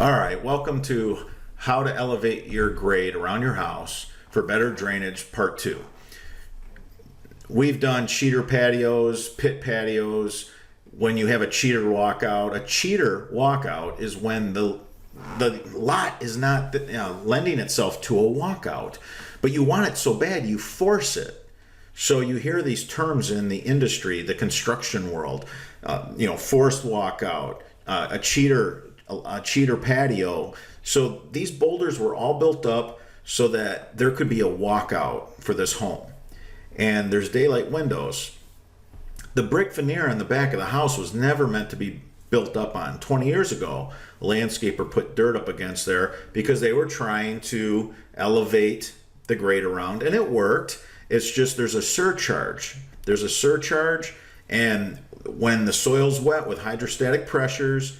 All right, welcome to how to elevate your grade around your house for better drainage, part 2. We've done cheater patios, pit patios, when you have a cheater walkout. A cheater walkout is when the lot is not lending itself to a walkout, but you want it so bad you force it. So you hear these terms in the industry, the construction world, forced walkout, a cheater patio. So these boulders were all built up so that there could be a walkout for this home. And there's daylight windows. The brick veneer on the back of the house was never meant to be built up on. 20 years ago, a landscaper put dirt up against there because they were trying to elevate the grade around, and it worked. It's just there's a surcharge. There's a surcharge, and when the soil's wet with hydrostatic pressures,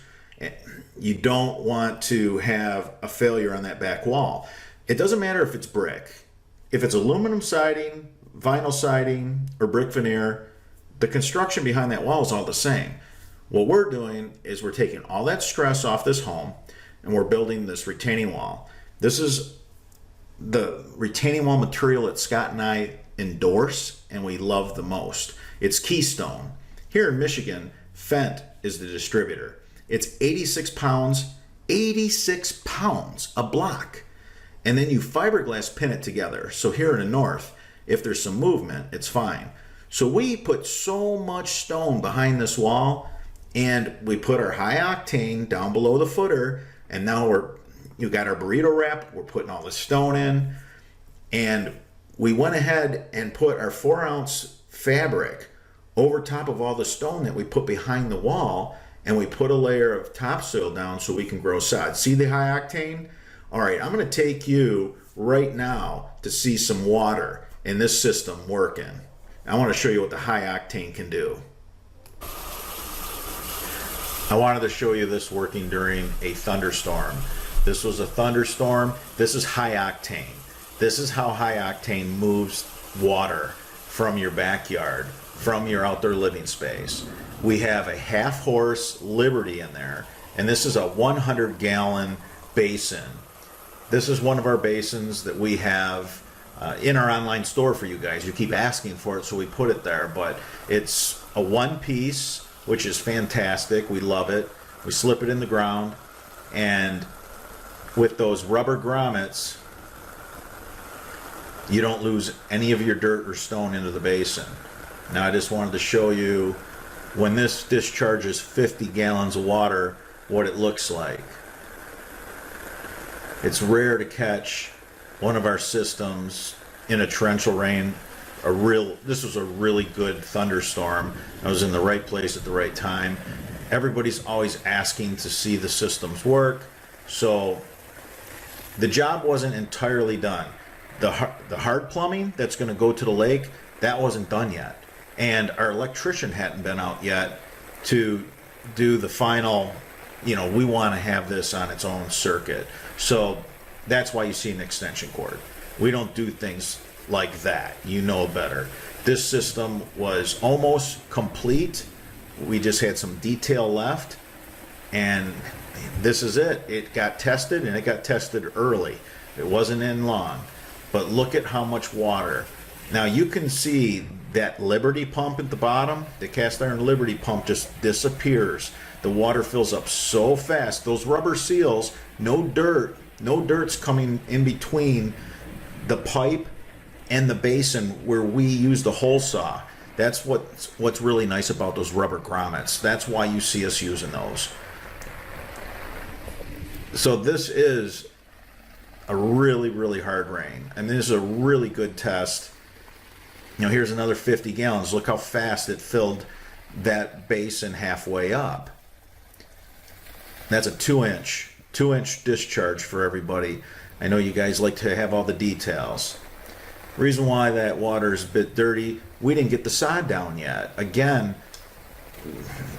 you don't want to have a failure on that back wall. It doesn't matter if it's brick. If it's aluminum siding, vinyl siding, or brick veneer, the construction behind that wall is all the same. What we're doing is we're taking all that stress off this home and we're building this retaining wall. This is the retaining wall material that Scott and I endorse and we love the most. It's Keystone. Here in Michigan, Fent is the distributor. It's 86 pounds a block. And then you fiberglass pin it together. So here in the north, if there's some movement, it's fine. So we put so much stone behind this wall, and we put our high octane down below the footer, and now you got our burrito wrap, we're putting all the stone in, and we went ahead and put our 4-ounce fabric over top of all the stone that we put behind the wall, and we put a layer of topsoil down so we can grow sod. See the high octane? All right, I'm gonna take you right now to see some water in this system working. I wanna show you what the high octane can do. I wanted to show you this working during a thunderstorm. This was a thunderstorm. This is high octane. This is how high octane moves water from your backyard, from your outdoor living space. We have a half-horse Liberty in there, and this is a 100-gallon basin. This is one of our basins that we have in our online store for you guys. You keep asking for it, so we put it there, but it's a one-piece, which is fantastic. We love it. We slip it in the ground, and with those rubber grommets, you don't lose any of your dirt or stone into the basin. Now I just wanted to show you when this discharges 50 gallons of water, what it looks like. It's rare to catch one of our systems in a torrential rain. This was a really good thunderstorm. I was in the right place at the right time. Everybody's always asking to see the systems work, so the job wasn't entirely done. The hard plumbing that's going to go to the lake, that wasn't done yet. And our electrician hadn't been out yet to do the final, we want to have this on its own circuit. So that's why you see an extension cord. We don't do things like that. You know better. This system was almost complete. We just had some detail left. And this is it. It got tested, and it got tested early. It wasn't in long. But look at how much water. Now you can see that Liberty pump at the bottom, the cast iron Liberty pump just disappears. The water fills up so fast. Those rubber seals, no dirt's coming in between the pipe and the basin where we use the hole saw. That's what's really nice about those rubber grommets. That's why you see us using those. So this is a really, really hard rain. And this is a really good test. Here's another 50 gallons. Look how fast it filled that basin halfway up. That's a 2-inch discharge for everybody. I know you guys like to have all the details. Reason why that water is a bit dirty, we didn't get the sod down yet. Again,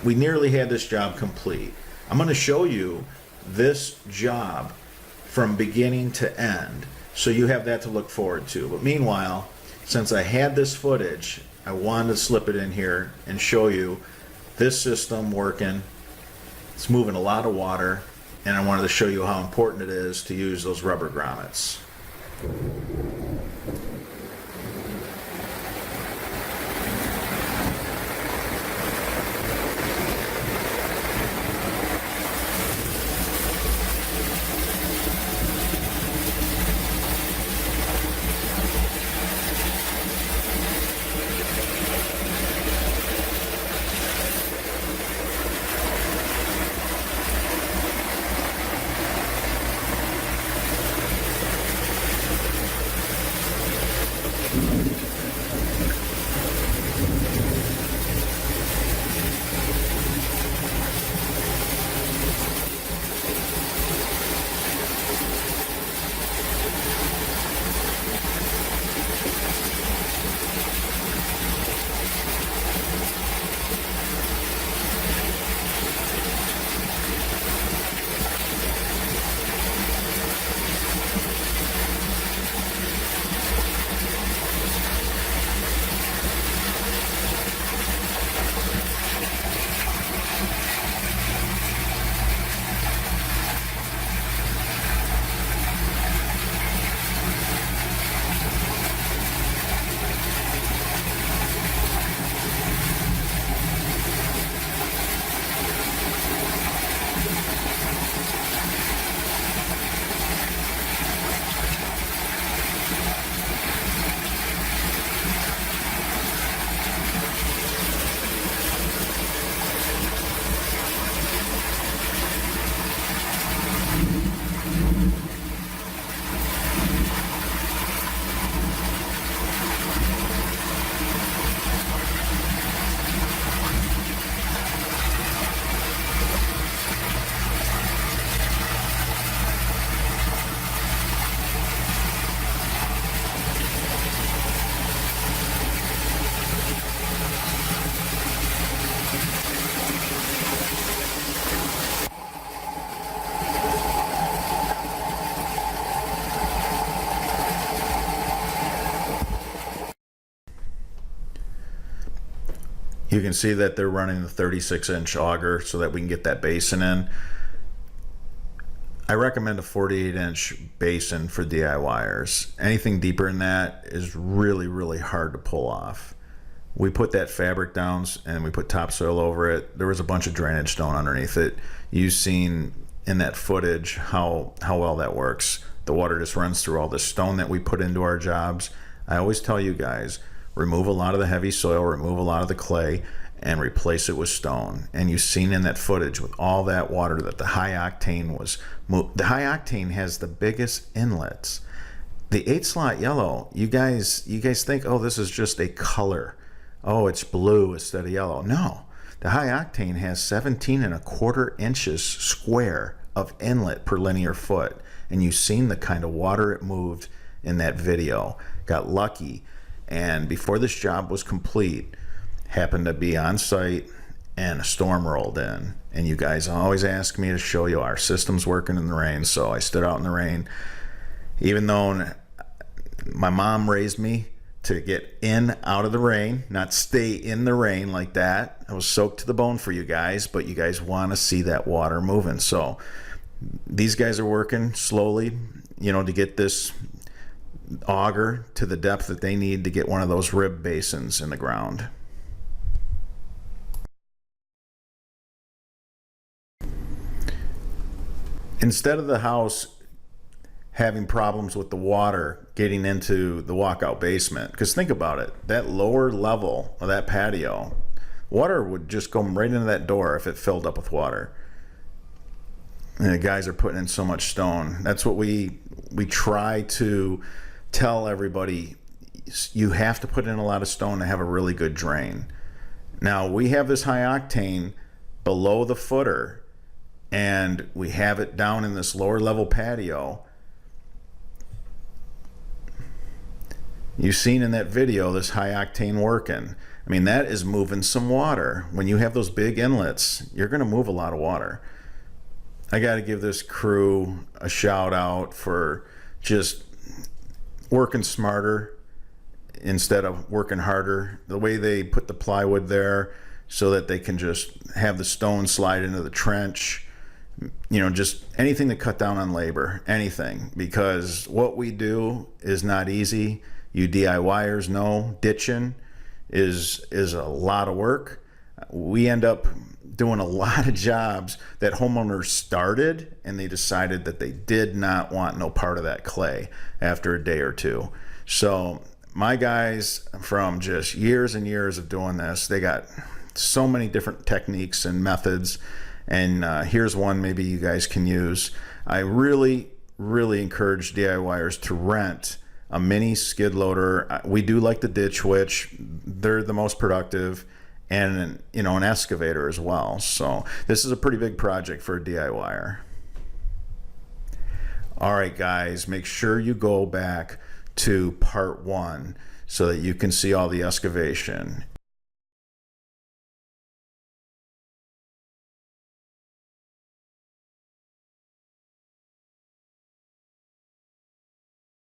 we nearly had this job complete. I'm going to show you this job from beginning to end, so you have that to look forward to. But meanwhile, since I had this footage, I wanted to slip it in here and show you this system working. It's moving a lot of water. and I wanted to show you how important it is to use those rubber grommets. You can see that they're running the 36-inch auger so that we can get that basin in. I recommend a 48-inch basin for DIYers. Anything deeper than that is really, really hard to pull off. We put that fabric down and we put topsoil over it. There was a bunch of drainage stone underneath it. You've seen in that footage how well that works. The water just runs through all the stone that we put into our jobs. I always tell you guys, remove a lot of the heavy soil, remove a lot of the clay, and replace it with stone. And you've seen in that footage with all that water that the high octane was moved. The high octane has the biggest inlets. The 8-slot yellow, you guys think, oh, this is just a color. Oh, it's blue instead of yellow. No, the high octane has 17.25 inches square of inlet per linear foot. And you've seen the kind of water it moved in that video. Got lucky. And before this job was complete, happened to be on site and a storm rolled in. And you guys always ask me to show you our system's working in the rain. So I stood out in the rain. Even though my mom raised me to get in out of the rain, not stay in the rain like that. I was soaked to the bone for you guys, but you guys want to see that water moving. So these guys are working slowly, to get this auger to the depth that they need to get one of those rib basins in the ground. Instead of the house having problems with the water getting into the walkout basement, because think about it, that lower level of that patio, water would just go right into that door if it filled up with water. And the guys are putting in so much stone. That's what we try to tell everybody. You have to put in a lot of stone to have a really good drain. Now we have this high octane below the footer and we have it down in this lower level patio. You've seen in that video this high octane working. I mean, that is moving some water. When you have those big inlets, you're going to move a lot of water. I got to give this crew a shout out for just working smarter instead of working harder. The way they put the plywood there so that they can just have the stone slide into the trench. just anything to cut down on labor, anything, because what we do is not easy. You DIYers know ditching is a lot of work. We end up doing a lot of jobs that homeowners started and they decided that they did not want no part of that clay after a day or two. So my guys, from just years and years of doing this, they got so many different techniques and methods, and here's one maybe you guys can use. I really encourage DIYers to rent a mini skid loader. We do like the ditch witch, they're the most productive, and an excavator as well. So this is a pretty big project for a DIYer. All right guys, make sure you go back to part 1 so that you can see all the excavation.